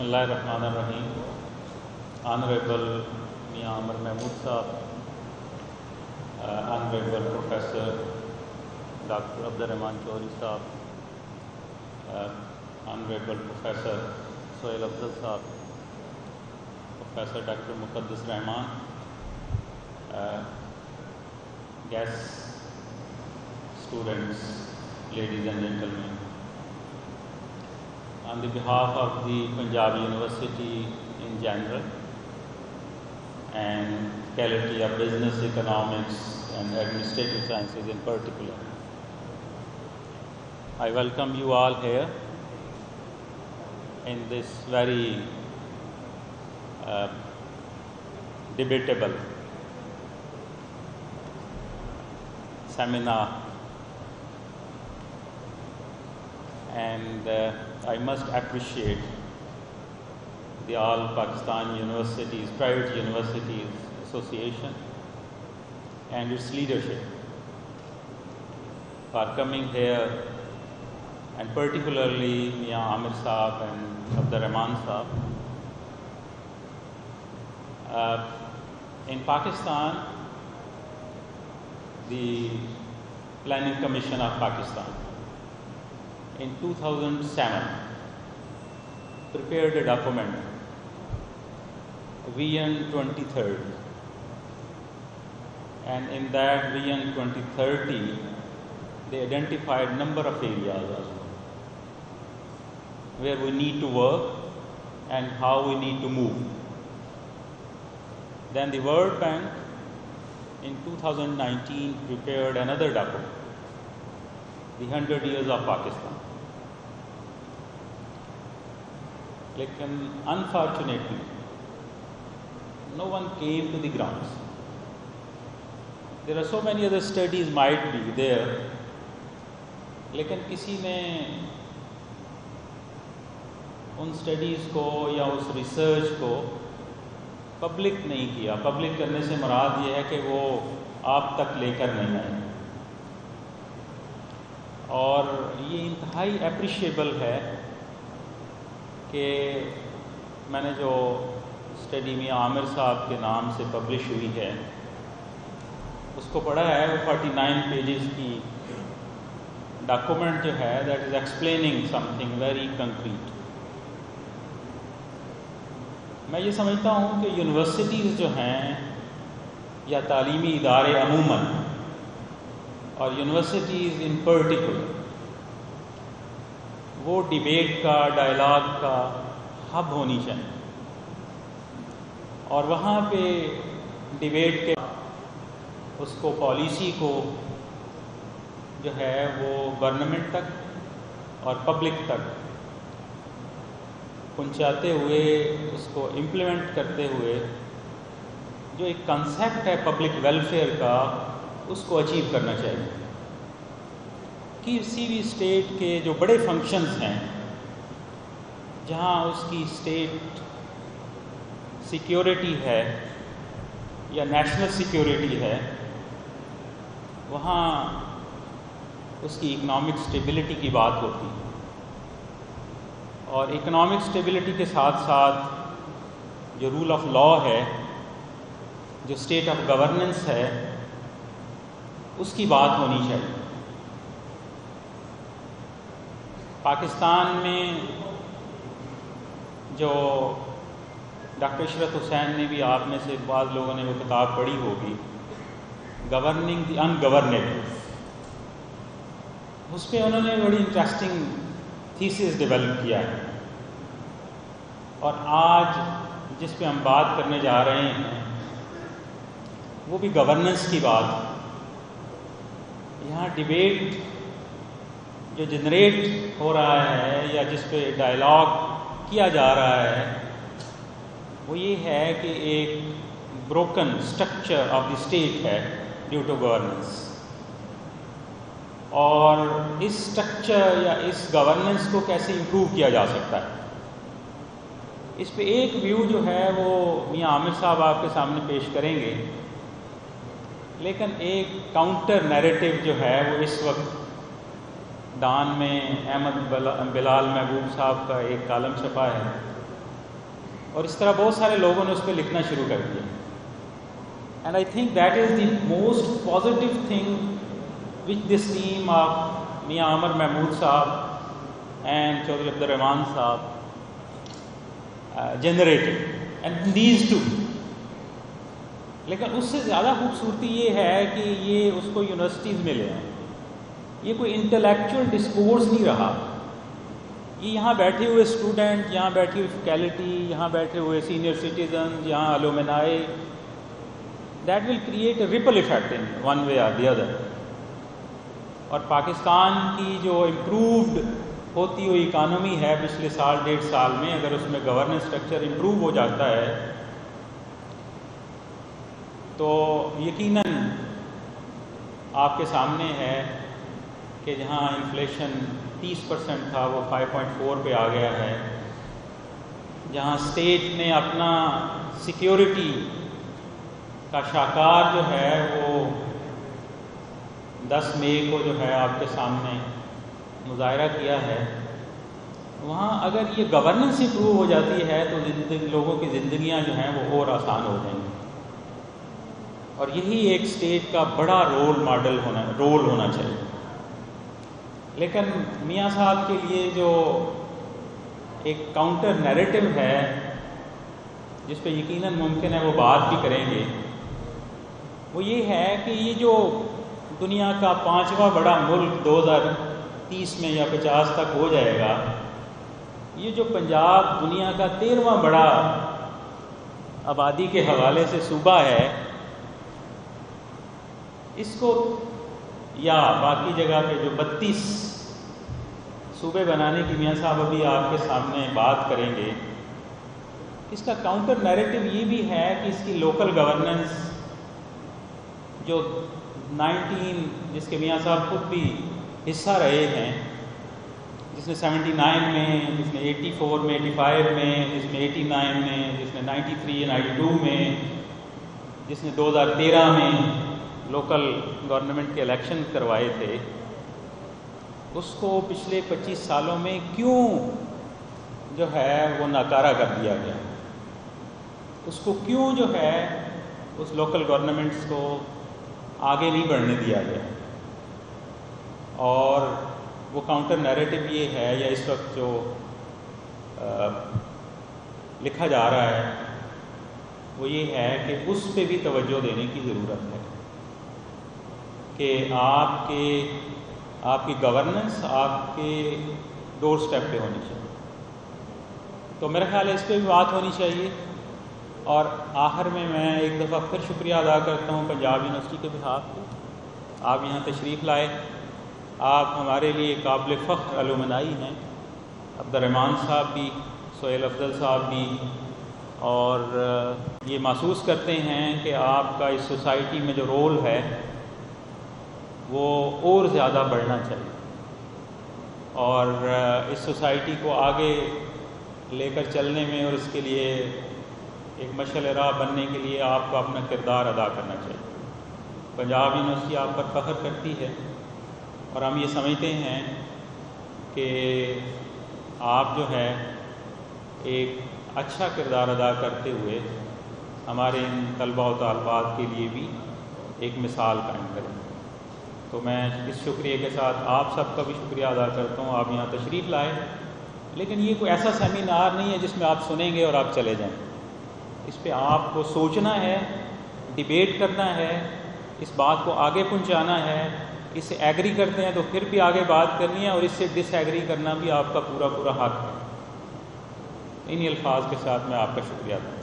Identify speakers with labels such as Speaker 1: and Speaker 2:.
Speaker 1: اللہ الرحمن الرحیم. آنریبل میاں عامر محمود صاحب, honourable professor doctor Abdul Rahman Chaudhry صاحب, آنریبل پروفیسر سہیل افضل صاحب, professor doctor Muqaddas Rehman, guests, students, ladies and gentlemen. On the behalf of the Punjab University in general and Faculty of Business, Economics and Administrative Sciences in particular, I welcome you all here in this very debatable seminar, and I must appreciate the All Pakistan Universities, Private Universities Association and its leadership for coming here, and particularly Mian Amir Saab and Abdurrahman Saab. In Pakistan, the Planning Commission of Pakistan in 2007 prepared a document, Vision 2030, and in that Vision 2030 they identified a number of areas where we need to work and how we need to move. Then the World Bank in 2019 prepared another document, the 100 Years of Pakistan. Lekin unfortunately, no one came to the grounds. There are so many other studies might be there, lekin kisi ne in studies کو یا اس research کو public نہیں کیا. Public کرنے سے مراد یہ ہے کہ وہ آپ تک لے کر نہیں آئے, اور یہ انتہائی اپریشیبل ہے کہ میں نے جو اسٹڈی میاں عامر صاحب کے نام سے پبلش ہوئی ہے اس کو پڑھا ہے. وہ 49 پیجز کی ڈاکومنٹ جو ہے that is explaining some thing very concrete. میں یہ سمجھتا ہوں کہ یونیورسٹیز جو ہیں یا تعلیمی ادارے عموماً اور یونیورسٹیز ان پرٹیکولر وہ ڈیبیٹ کا, ڈائلاگ کا ہب ہونی چاہیے, اور وہاں پہ ڈیبیٹ کے اس کو پالیسی کو جو ہے وہ گورنمنٹ تک اور پبلک تک پہنچاتے ہوئے, اس کو امپلیمنٹ کرتے ہوئے جو ایک کنسیپٹ ہے پبلک ویلفیئر کا, اس کو اچیو کرنا چاہیے. کسی بھی اسٹیٹ کے جو بڑے فنکشنز ہیں جہاں اس کی اسٹیٹ سیکیورٹی ہے یا نیشنل سیکیورٹی ہے, وہاں اس کی اکنامک اسٹیبلٹی کی بات ہوتی ہے, اور اکنامک اسٹیبلٹی کے ساتھ ساتھ جو رول آف لا ہے, جو اسٹیٹ آف گورننس ہے, اس کی بات ہونی چاہیے. پاکستان میں جو ڈاکٹر عشرت حسین نے بھی, آپ میں سے بعض لوگوں نے وہ کتاب پڑھی ہوگی, گورننگ دی انگورنیبل, اس پہ انہوں نے بڑی انٹرسٹنگ تھیسس ڈیولپ کیا ہے. اور آج جس پہ ہم بات کرنے جا رہے ہیں وہ بھی گورننس کی بات ہے. یہاں ڈیبیٹ جو جنریٹ ہو رہا ہے یا جس پہ ڈائلاگ کیا جا رہا ہے وہ یہ ہے کہ ایک broken structure of the state ہے ڈیو ٹو گورننس, اور اس اسٹرکچر یا اس گورننس کو کیسے امپروو کیا جا سکتا ہے. اس پہ ایک ویو جو ہے وہ میاں عامر صاحب آپ کے سامنے پیش کریں گے, لیکن ایک کاؤنٹر نیریٹو جو ہے وہ اس وقت ڈان میں احمد بلال محبوب صاحب کا ایک کالم چھپا ہے اور اس طرح بہت سارے لوگوں نے اس پہ لکھنا شروع کر دیا. And I think that is the most positive thing which this team of میاں عمر محمود صاحب اینڈ چودھری عبد الرحمان صاحب generated and these two. لیکن اس سے زیادہ خوبصورتی یہ ہے کہ یہ اس کو یونیورسٹیز ملے ہیں. یہ کوئی انٹلیکچوئل ڈسکورس نہیں رہا. یہ یہاں بیٹھے ہوئے اسٹوڈنٹ، یہاں بیٹھی ہوئی فیکلٹی، یہاں بیٹھے ہوئے سینئر سٹیزن، یہاں alumni, that will create a ripple effect in one way اور دی ادر. اور پاکستان کی جو امپرووڈ ہوتی ہوئی اکانومی ہے پچھلے سال ڈیڑھ سال میں، اگر اس میں گورننس اسٹرکچر امپروو ہو جاتا ہے تو یقیناً آپ کے سامنے ہے کہ جہاں انفلیشن 30% تھا وہ 5.4 پہ آ گیا ہے. جہاں اسٹیٹ نے اپنا سیکیورٹی کا شاہکار جو ہے وہ 10 مئی کو جو ہے آپ کے سامنے مظاہرہ کیا ہے، وہاں اگر یہ گورننس امپروو ہو جاتی ہے تو لوگوں کی زندگیاں جو ہیں وہ اور آسان ہو جائیں گی. اور یہی ایک اسٹیٹ کا بڑا رول ہونا چاہیے. لیکن میاں صاحب کے لیے جو ایک کاؤنٹر نیریٹو ہے جس پہ یقیناً ممکن ہے وہ بات بھی کریں گے، وہ یہ ہے کہ یہ جو دنیا کا 5واں بڑا ملک 2030 میں یا 50 تک ہو جائے گا، یہ جو پنجاب دنیا کا 13واں بڑا آبادی کے حوالے سے صوبہ ہے، اس کو یا باقی جگہ پہ جو 32 صوبے بنانے کی میاں صاحب ابھی آپ کے سامنے بات کریں گے، اس کا کاؤنٹر نیریٹو یہ بھی ہے کہ اس کی لوکل گورننس جو 19 جس کے میاں صاحب خود بھی حصہ رہے ہیں، جس نے 79 میں، جس نے 84 میں، 85 میں، جس نے 89 میں، جس نے 93 92 میں، جس نے 2013 میں لوکل گورنمنٹ کے الیکشن کروائے تھے، اس کو پچھلے 25 سالوں میں کیوں جو ہے وہ ناکارہ کر دیا گیا؟ اس کو کیوں جو ہے اس لوکل گورنمنٹس کو آگے نہیں بڑھنے دیا گیا؟ اور وہ کاؤنٹر نیریٹو یہ ہے یا اس وقت جو لکھا جا رہا ہے وہ یہ ہے کہ اس پہ بھی توجہ دینے کی ضرورت ہے کہ آپ کی گورننس آپ کے ڈور سٹیپ پہ ہونی چاہیے. تو میرا خیال ہے اس پہ بھی بات ہونی چاہیے. اور آخر میں ایک دفعہ پھر شکریہ ادا کرتا ہوں پنجاب یونیورسٹی کے بہاف پہ. آپ یہاں تشریف لائے، آپ ہمارے لیے قابل فخر الومنائی ہیں. عبد الرحمان صاحب بھی، سہیل افضل صاحب بھی، اور یہ محسوس کرتے ہیں کہ آپ کا اس سوسائٹی میں جو رول ہے وہ اور زیادہ بڑھنا چاہیے، اور اس سوسائٹی کو آگے لے کر چلنے میں اور اس کے لیے ایک مشعل راہ بننے کے لیے آپ کو اپنا کردار ادا کرنا چاہیے. پنجاب یونیورسٹی آپ پر فخر کرتی ہے اور ہم یہ سمجھتے ہیں کہ آپ جو ہے ایک اچھا کردار ادا کرتے ہوئے ہمارے ان طلباء و طالبات کے لیے بھی ایک مثال قائم کریں. تو میں اس شکریہ کے ساتھ آپ سب کا بھی شکریہ ادا کرتا ہوں. آپ یہاں تشریف لائے، لیکن یہ کوئی ایسا سیمینار نہیں ہے جس میں آپ سنیں گے اور آپ چلے جائیں. اس پہ آپ کو سوچنا ہے، ڈیبیٹ کرنا ہے، اس بات کو آگے پہنچانا ہے. اس سے ایگری کرتے ہیں تو پھر بھی آگے بات کرنی ہے، اور اس سے ڈس ایگری کرنا بھی آپ کا پورا حق ہے. انہی الفاظ کے ساتھ میں آپ کا شکریہ ادا کرتا ہوں.